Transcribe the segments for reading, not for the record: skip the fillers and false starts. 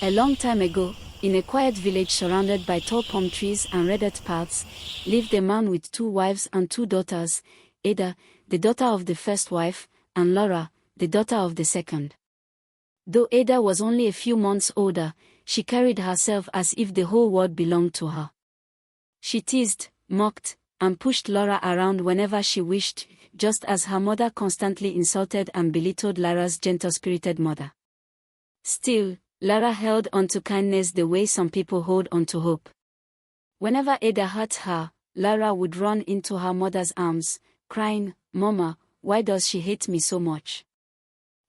A long time ago, in a quiet village surrounded by tall palm trees and red-earth paths, lived a man with 2 wives and 2 daughters, Ada, the daughter of the first wife, and Lara, the daughter of the second. Though Ada was only a few months older, she carried herself as if the whole world belonged to her. She teased, mocked, and pushed Lara around whenever she wished, just as her mother constantly insulted and belittled Lara's gentle-spirited mother. Still, Lara held on to kindness the way some people hold on to hope. Whenever Ada hurt her, Lara would run into her mother's arms, crying, "Mama, why does she hate me so much?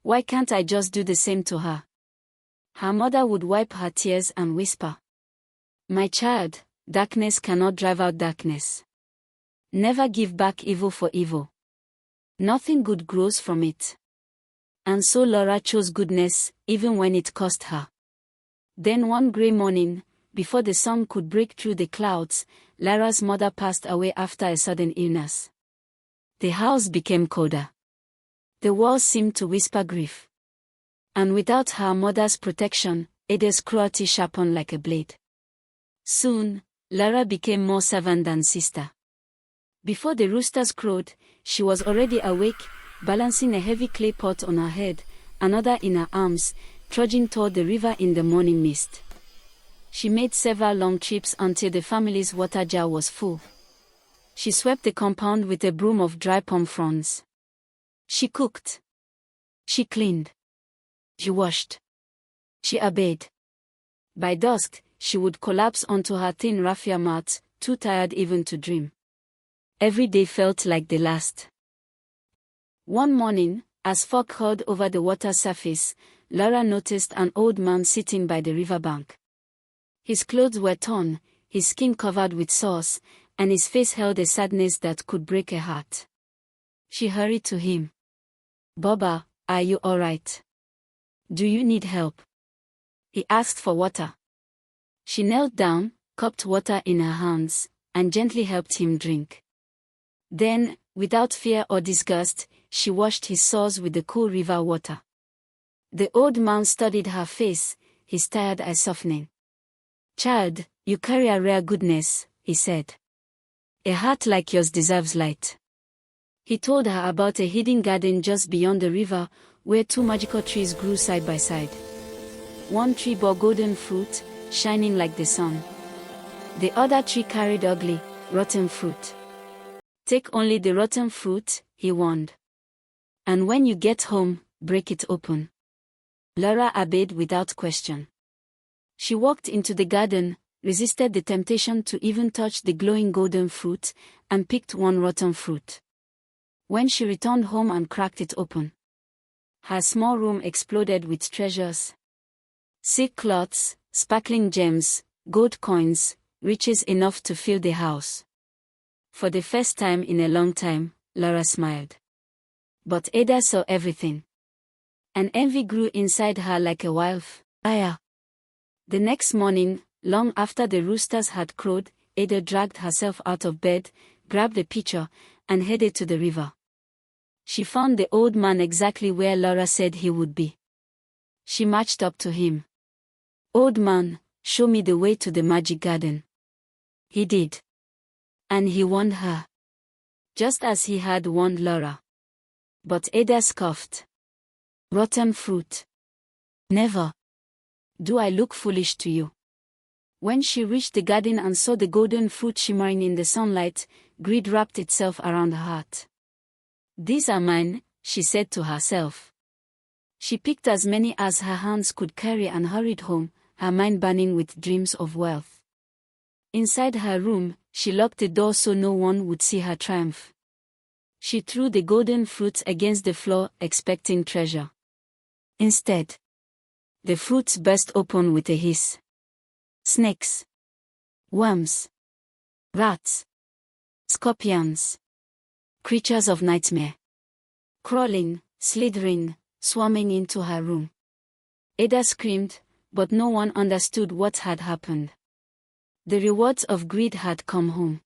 Why can't I just do the same to her?" Her mother would wipe her tears and whisper, "My child, darkness cannot drive out darkness. Never give back evil for evil. Nothing good grows from it." And so Lara chose goodness, even when it cost her. Then one grey morning, before the sun could break through the clouds, Lara's mother passed away after a sudden illness. The house became colder. The walls seemed to whisper grief. And without her mother's protection, Ada's cruelty sharpened like a blade. Soon, Lara became more servant than sister. Before the roosters crowed, she was already awake, balancing a heavy clay pot on her head, another in her arms, trudging toward the river in the morning mist. She made several long trips until the family's water jar was full. She swept the compound with a broom of dry palm fronds. She cooked. She cleaned. She washed. She obeyed. By dusk, she would collapse onto her thin raffia mat, too tired even to dream. Every day felt like the last. One morning, as fog hovered over the water's surface, Lara noticed an old man sitting by the riverbank. His clothes were torn, his skin covered with sores, and his face held a sadness that could break a heart. She hurried to him. "Baba, are you all right? Do you need help?" He asked for water. She knelt down, cupped water in her hands, and gently helped him drink. Then, without fear or disgust, she washed his sores with the cool river water. The old man studied her face, his tired eyes softening. "Child, you carry a rare goodness," he said. "A heart like yours deserves light." He told her about a hidden garden just beyond the river, where 2 magical trees grew side by side. One tree bore golden fruit, shining like the sun. The other tree carried ugly, rotten fruit. "Take only the rotten fruit," he warned. "And when you get home, break it open." Lara obeyed without question. She walked into the garden, resisted the temptation to even touch the glowing golden fruit, and picked one rotten fruit. When she returned home and cracked it open, her small room exploded with treasures. Silk cloths, sparkling gems, gold coins, riches enough to fill the house. For the first time in a long time, Lara smiled. But Ada saw everything. And envy grew inside her like a wildfire. The next morning, long after the roosters had crowed, Ada dragged herself out of bed, grabbed a pitcher, and headed to the river. She found the old man exactly where Lara said he would be. She marched up to him. "Old man, show me the way to the magic garden." He did. And he warned her. Just as he had warned Lara. But Ada scoffed. "Rotten fruit. Never. Do I look foolish to you?" When she reached the garden and saw the golden fruit shimmering in the sunlight, greed wrapped itself around her heart. "These are mine," she said to herself. She picked as many as her hands could carry and hurried home, her mind burning with dreams of wealth. Inside her room, she locked the door so no one would see her triumph. She threw the golden fruits against the floor, expecting treasure. Instead, the fruits burst open with a hiss. Snakes, worms, rats, scorpions, creatures of nightmare, crawling, slithering, swarming into her room. Ada screamed, but no one understood what had happened. The rewards of greed had come home.